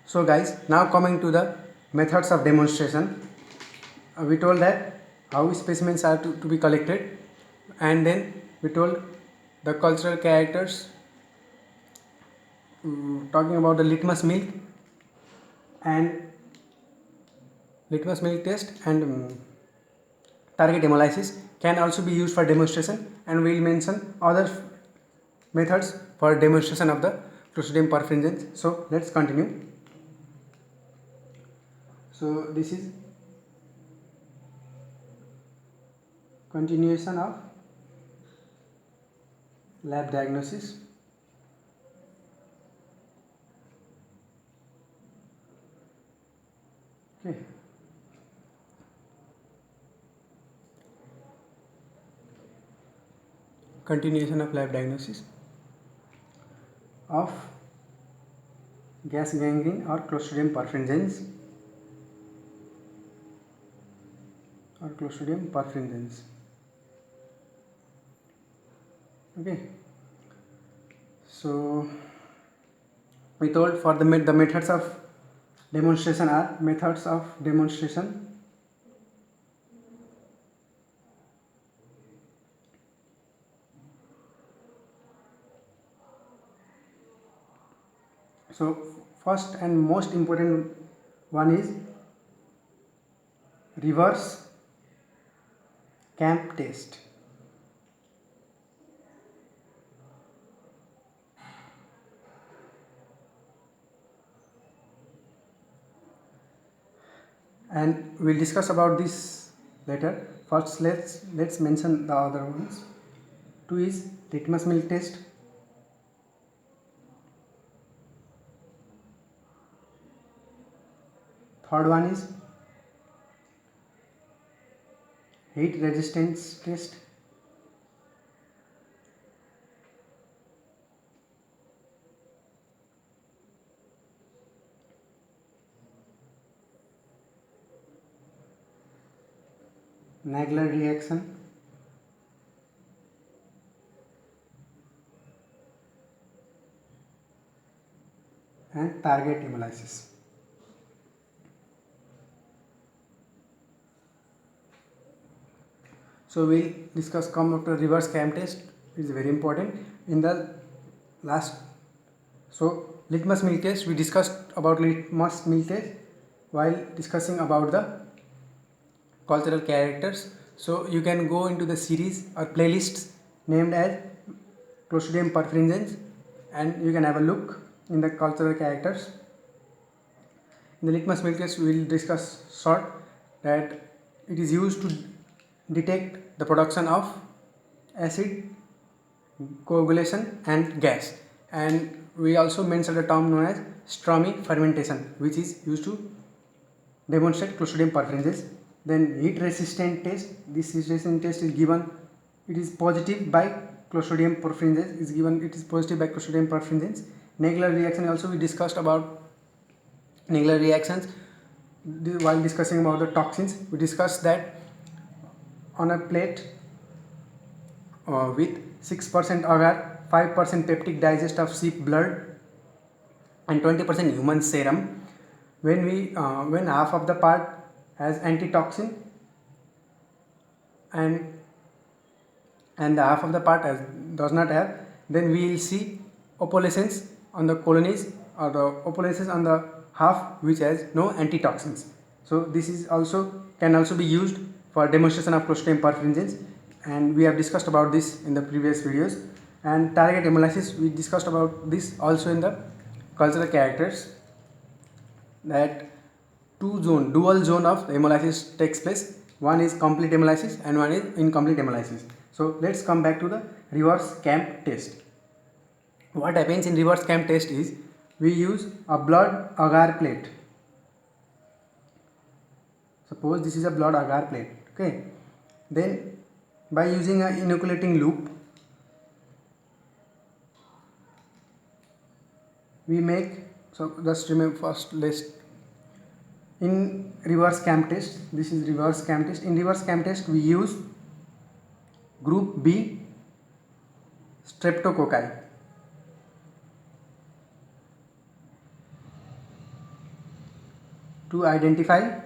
So guys, now coming to the methods of demonstration. We told that how specimens are to be collected, and then we told the cultural characters, talking about the and litmus milk test and target hemolysis can also be used for demonstration, and we will mention other methods for demonstration of the Clostridium perfringens. So let's continue. So this is continuation of lab diagnosis. Okay. Continuation of lab diagnosis of gas gangrene or Clostridium perfringens Okay. So we told for the methods of demonstration are methods of demonstration. So first and most important one is reverse camp test. And we'll discuss about this later. First let's mention the other ones. Two is litmus milk test. Third one is heat resistance test. Nagler reaction. And target hemolysis. So we'll discuss come up to reverse cam test. It is very important in the last. So litmus milk test, we discussed about litmus milk test while discussing about the cultural characters. So you can go into the series or playlists named as Clostridium perfringens and you can have a look in the cultural characters. In the litmus milk test we will discuss short that it is used to detect the production of acid, coagulation and gas, and we also mentioned a term known as Stromme fermentation which is used to demonstrate Clostridium perfringens. Then heat resistant test, this heat resistant test is given, it is positive by Clostridium perfringens is given, it is positive by Clostridium perfringens. Nagler reaction also we discussed about Nagler reactions while discussing about the toxins. We discussed that on a plate with 6% agar, 5% peptic digest of sheep blood and 20% human serum, when half of the part has antitoxin and the half of the part does not have, then we will see opalescence on the colonies or the opalescence on the half which has no antitoxins. So this is also can also be used for demonstration of Clostridium perfringens, and we have discussed about this in the previous videos. And target hemolysis, we discussed about this also in the cultural characters, that dual zone of hemolysis takes place. One is complete hemolysis and one is incomplete hemolysis. So let's come back to the reverse camp test. What happens in reverse camp test is we use a blood agar plate. Suppose this is a blood agar plate. Okay. Then by using an inoculating loop, we make, so just remember first list in reverse camp test, this is reverse camp test. In reverse camp test we use group B streptococci. to identify